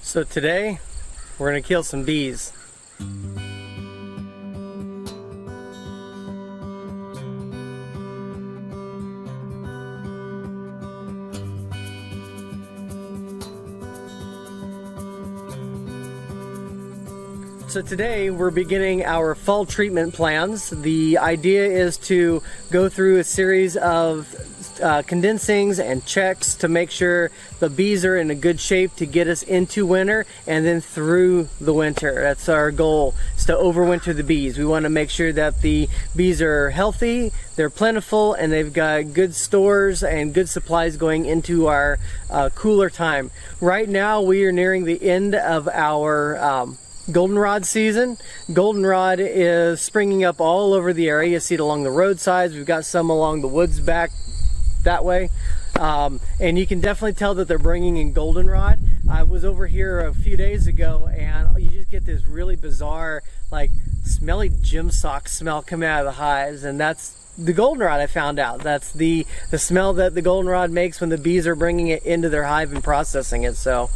So today we're going to kill some bees. So today we're beginning our fall treatment plans. The idea is to go through a series of condensings and checks to make sure the bees are in a good shape to get us into winter and then through the winter. That's our goal, is to overwinter the bees. We want to make sure that the bees are healthy, they're plentiful, and they've got good stores and good supplies going into our cooler time. Right now we are nearing the end of our goldenrod season. Goldenrod is springing up all over the area. You see it along the roadsides. We've got some along the woods back that way. And you can definitely tell that they're bringing in goldenrod. I was over here a few days ago and you just get this really bizarre, like smelly gym sock smell coming out of the hives, and that's the goldenrod. I found out that's the smell that the goldenrod makes when the bees are bringing it into their hive and processing it. So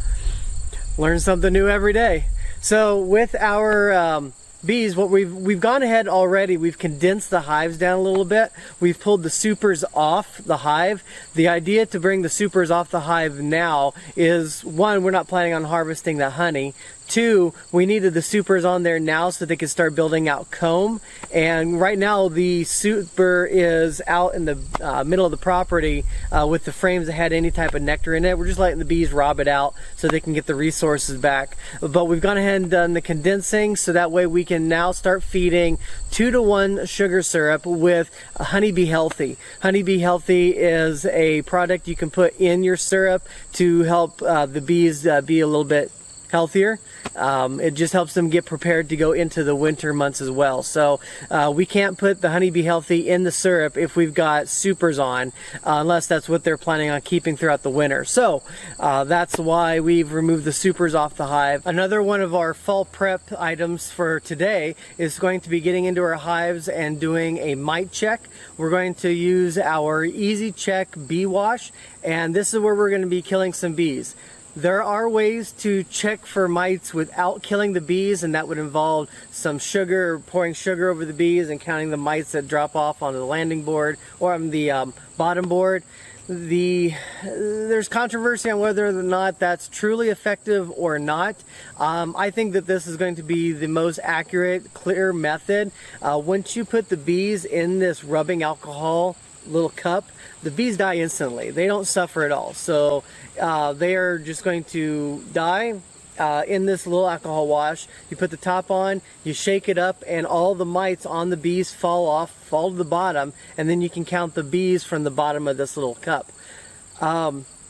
learn something new every day. So with our bees, what we've gone ahead already, we've condensed the hives down a little bit. We've pulled the supers off the hive. The idea to bring the supers off the hive now is, one, we're not planning on harvesting the honey. Two, we needed the supers on there now so they could start building out comb. And right now the super is out in the middle of the property with the frames that had any type of nectar in it. We're just letting the bees rob it out so they can get the resources back. But we've gone ahead and done the condensing so that way we can now start feeding 2-to-1 sugar syrup with Honeybee Healthy. Honeybee Healthy is a product you can put in your syrup to help the bees be a little bit healthier. It just helps them get prepared to go into the winter months as well. So we can't put the Honeybee Healthy in the syrup if we've got supers on, unless that's what they're planning on keeping throughout the winter. So that's why we've removed the supers off the hive. Another one of our fall prep items for today is going to be getting into our hives and doing a mite check. We're going to use our Easy Check bee wash, and this is where we're going to be killing some bees. There are ways to check for mites without killing the bees, and that would involve some sugar, pouring sugar over the bees and counting the mites that drop off onto the landing board or on the bottom board. There's controversy on whether or not that's truly effective or not. I think that this is going to be the most accurate, clear method. Once you put the bees in this rubbing alcohol little cup, the bees die instantly. They don't suffer at all. So they are just going to die in this little alcohol wash. You put the top on, you shake it up, and all the mites on the bees fall to the bottom, and then you can count the bees from the bottom of this little cup.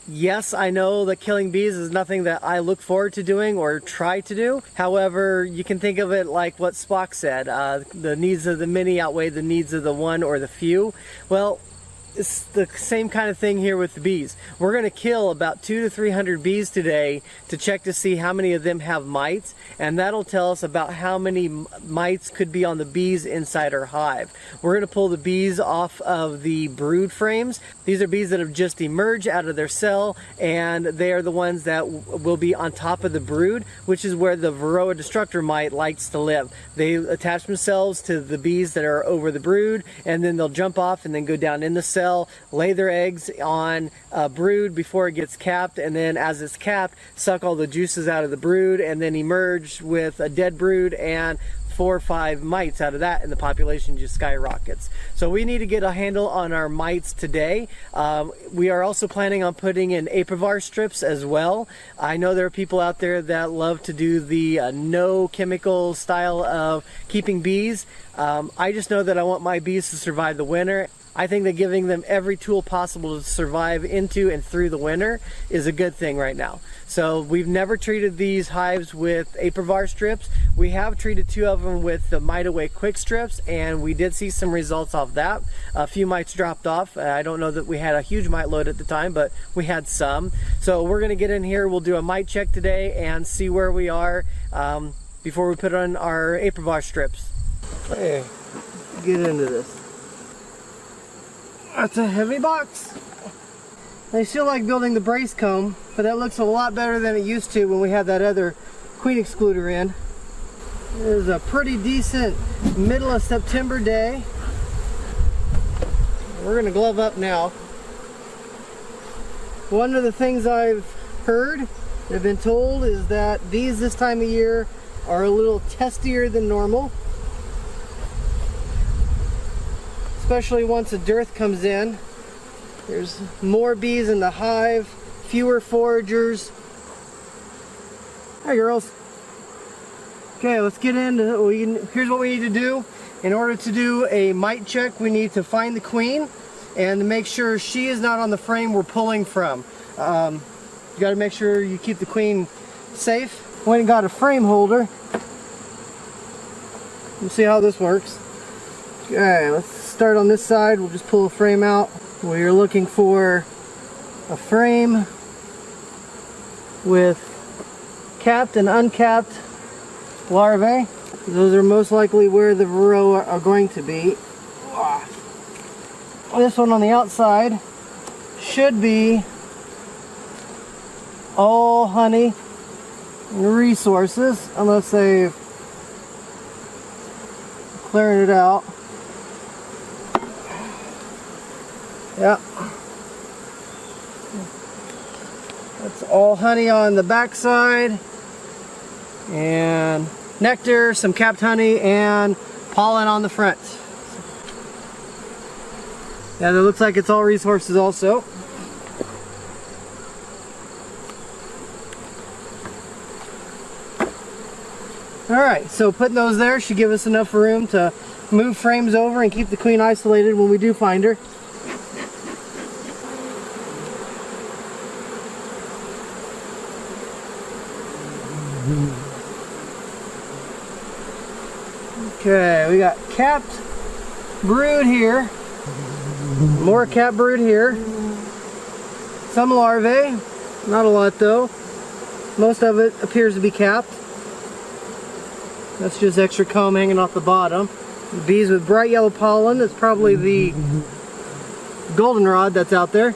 Yes, I know that killing bees is nothing that I look forward to doing or try to do. However, you can think of it like what Spock said, the needs of the many outweigh the needs of the one or the few. Well, it's the same kind of thing here with the bees. We're going to kill about 200 to 300 bees today to check to see how many of them have mites, and that'll tell us about how many mites could be on the bees inside our hive. We're going to pull the bees off of the brood frames. These are bees that have just emerged out of their cell, and they are the ones that will be on top of the brood, which is where the Varroa destructor mite likes to live. They attach themselves to the bees that are over the brood, and then they'll jump off and then go down in the cell, lay their eggs on a brood before it gets capped, and then as it's capped, suck all the juices out of the brood and then emerge with a dead brood and 4 or 5 mites out of that, and the population just skyrockets. So we need to get a handle on our mites today. We are also planning on putting in Apivar strips as well. I know there are people out there that love to do the no chemical style of keeping bees. I just know that I want my bees to survive the winter. I think that giving them every tool possible to survive into and through the winter is a good thing right now. So we've never treated these hives with Apivar strips. We have treated 2 of them with the Mite Away quick strips, and we did see some results off that. A few mites dropped off. I don't know that we had a huge mite load at the time, but we had some. So we're going to get in here. We'll do a mite check today and see where we are before we put on our Apivar strips. Hey, get into this. That's a heavy box. I still like building the brace comb, but that looks a lot better than it used to when we had that other queen excluder in. It is a pretty decent middle of September day. We're gonna glove up now. One of the things I've heard, I've been told, is that bees this time of year are a little testier than normal. Especially once a dearth comes in. There's more bees in the hive, fewer foragers. Hi girls. Okay, let's get into, here's what we need to do. In order to do a mite check, we need to find the queen and make sure she is not on the frame we're pulling from. You gotta make sure you keep the queen safe. Went and got a frame holder. We'll see how this works. Okay, let's start on this side. We'll just pull a frame out. We're looking for a frame with capped and uncapped larvae. Those are most likely where the varroa are going to be. This one on the outside should be all honey and resources, unless they've cleared it out. Yeah. That's all honey on the back side, and nectar, some capped honey, and pollen on the front. Yeah, that looks like it's all resources also. Alright, so putting those there should give us enough room to move frames over and keep the queen isolated when we do find her. Okay, we got capped brood here, more capped brood here, some larvae, not a lot though, most of it appears to be capped. That's just extra comb hanging off the bottom. Bees with bright yellow pollen, that's probably the goldenrod that's out there.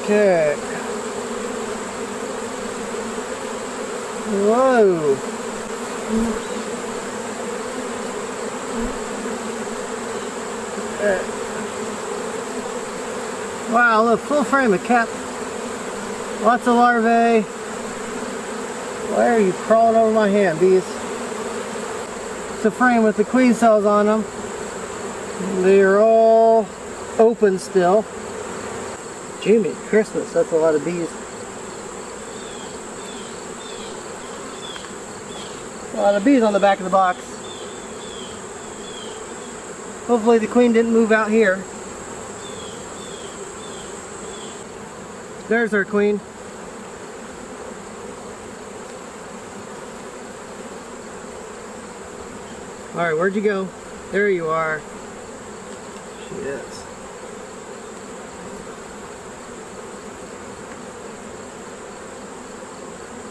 Okay. Whoa. Wow, look, full frame of cap. Lots of larvae. Why are you crawling over my hand, bees? It's a frame with the queen cells on them. They are all open still. Jimmy Christmas, that's a lot of bees. A lot of bees on the back of the box. Hopefully the queen didn't move out here. There's our queen. Alright, where'd you go? There you are. She is.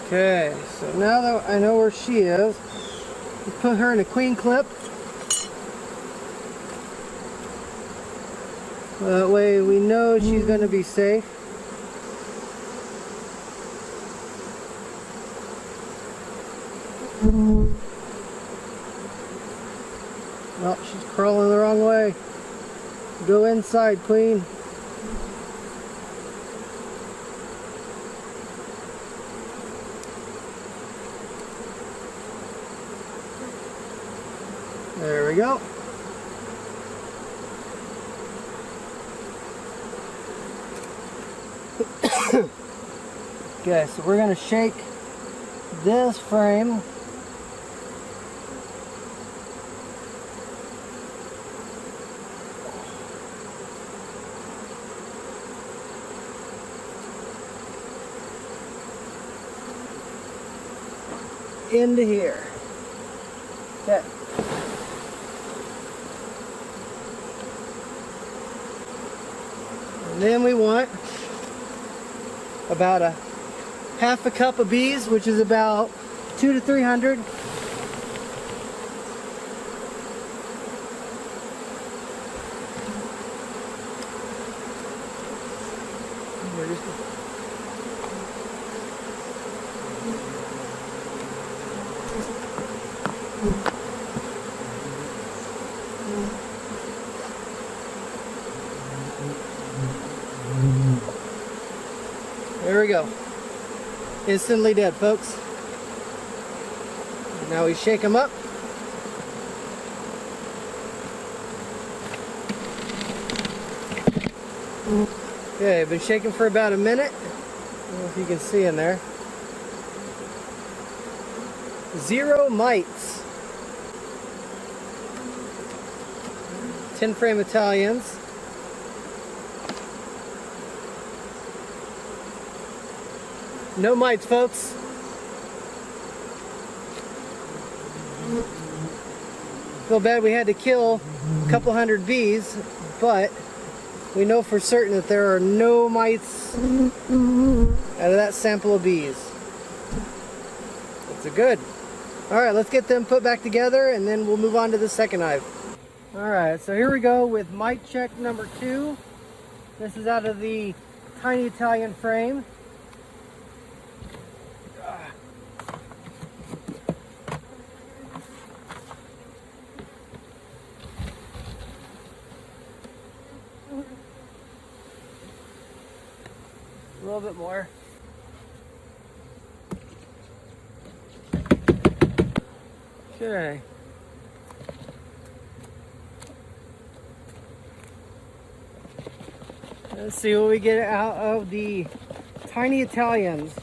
Okay, so now that I know where she is, let's put her in a queen clip. That way we know she's going to be safe. Oh, she's crawling the wrong way. Go inside, queen. There we go. Okay, so we're going to shake this frame. Into here. Okay. And then we want about a half a cup of bees, which is about 200 to 300. There we go. Instantly dead, folks. Now we shake them up. Okay, been shaking for about a minute. I don't know if you can see in there. 0 mites. 10 frame Italians. No mites, folks. Feel bad we had to kill a couple hundred bees, but we know for certain that there are no mites out of that sample of bees. That's a good. All right, let's get them put back together and then we'll move on to the second hive. All right, so here we go with mite check number 2. This is out of the tiny Italian frame. A little bit more. Okay. Let's see what we get out of the tiny Italians.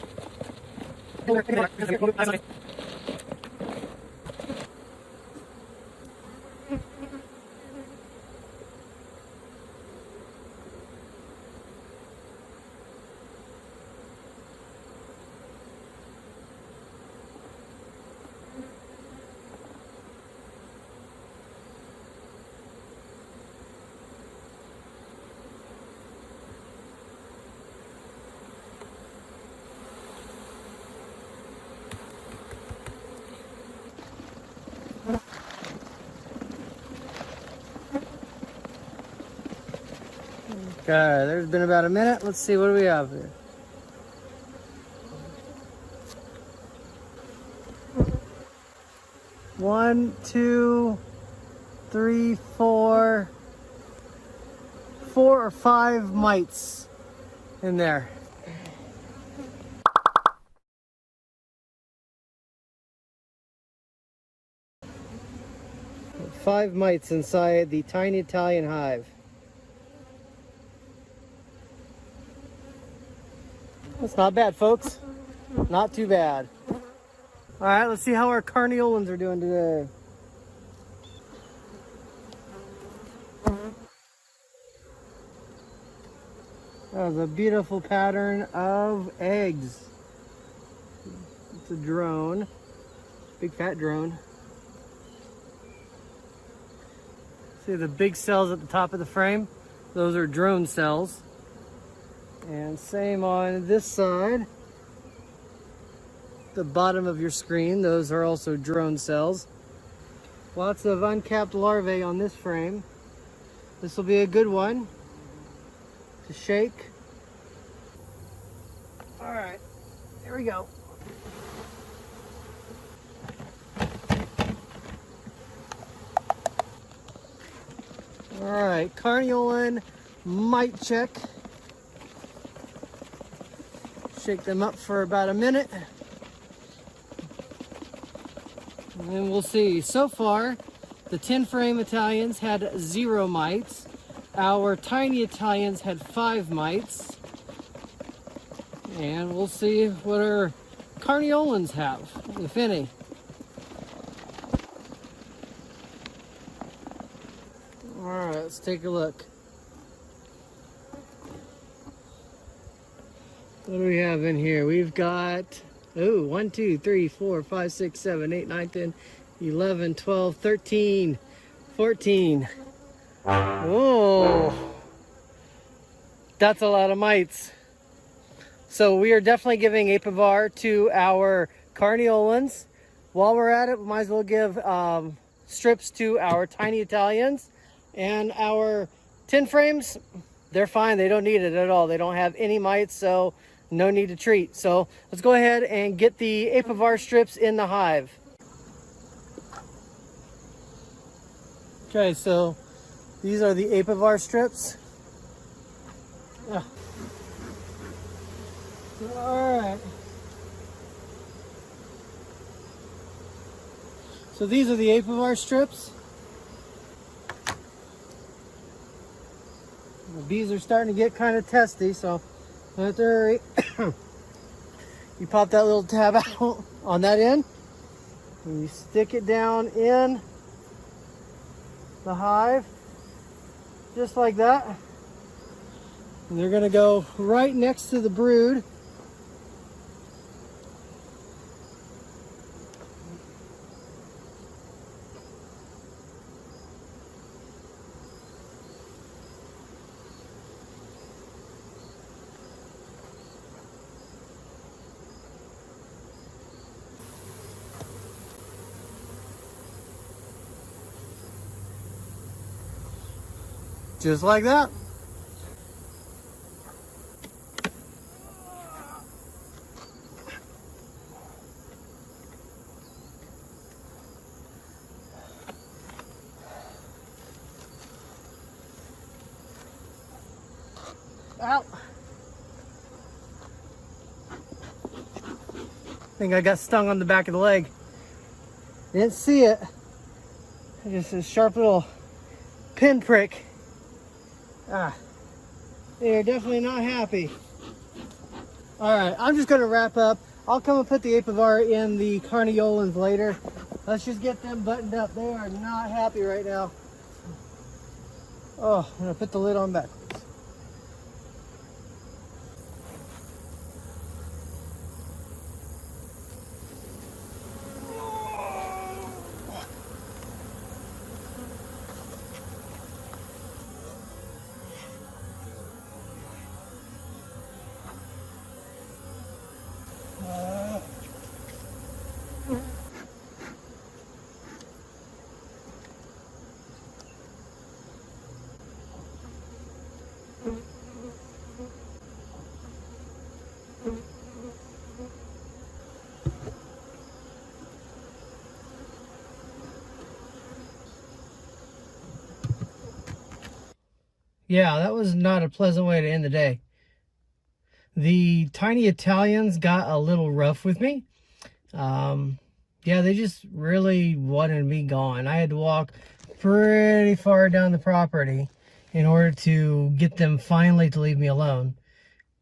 'Kay, there's been about a minute. Let's see, what do we have here? One, two, three, four or five mites in there. Five mites inside the tiny Italian hive. That's not bad, folks. Not too bad. All right, let's see how our carniolans are doing today. That was a beautiful pattern of eggs. It's a drone, big fat drone. See the big cells at the top of the frame? Those are drone cells. And same on this side. The bottom of your screen, those are also drone cells. Lots of uncapped larvae on this frame. This will be a good one to shake. All right, here we go. All right, carniolan mite check. Shake them up for about a minute. And then we'll see. So far, the 10 frame Italians had 0 mites. Our tiny Italians had 5 mites. And we'll see what our carniolans have, if any. All right, let's take a look. What do we have in here? We've got, 1, 2, 3, 4, 5, 6, 7, 8, 9, 10, 11, 12, 13, 14. Whoa. That's a lot of mites. So we are definitely giving Apivar to our Carniolans. While we're at it, we might as well give strips to our tiny Italians. And our tin frames, they're fine. They don't need it at all. They don't have any mites, so no need to treat. So let's go ahead and get the Apivar strips in the hive. Okay, so these are the Apivar strips. All right. So these are the Apivar strips. The bees are starting to get kind of testy, so I have to hurry. You pop that little tab out on that end, and you stick it down in the hive, just like that. And they're gonna go right next to the brood. Just like that. Ow. I think I got stung on the back of the leg. Didn't see it. Just a sharp little pinprick. They're definitely not happy. All right, I'm just gonna wrap up. I'll come and put the Apivar in the Carniolans later. Let's just get them buttoned up. They are not happy right now. Oh, I'm gonna put the lid on backwards. Yeah, that was not a pleasant way to end the day. The tiny Italians got a little rough with me. Yeah, they just really wanted me gone. I had to walk pretty far down the property in order to get them finally to leave me alone.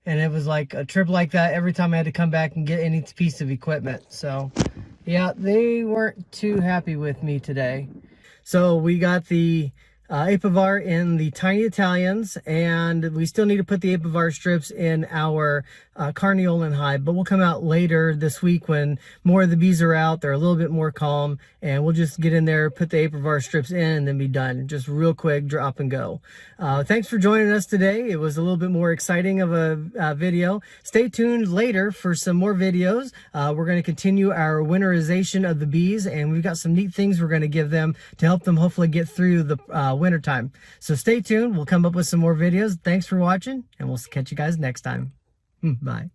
And it was like a trip like that every time I had to come back and get any piece of equipment. So yeah, they weren't too happy with me today. So we got the Apivar in the tiny Italians, and we still need to put the Apivar strips in our Carniolan hive, but we'll come out later this week when more of the bees are out. They're a little bit more calm, and we'll just get in there, put the Apivar strips in, and then be done. Just real quick, drop and go. Thanks for joining us today. It was a little bit more exciting of a video. Stay tuned later for some more videos. We're going to continue our winterization of the bees, and we've got some neat things we're going to give them to help them hopefully get through the winter time. So stay tuned. We'll come up with some more videos. Thanks for watching, and we'll catch you guys next time. Bye.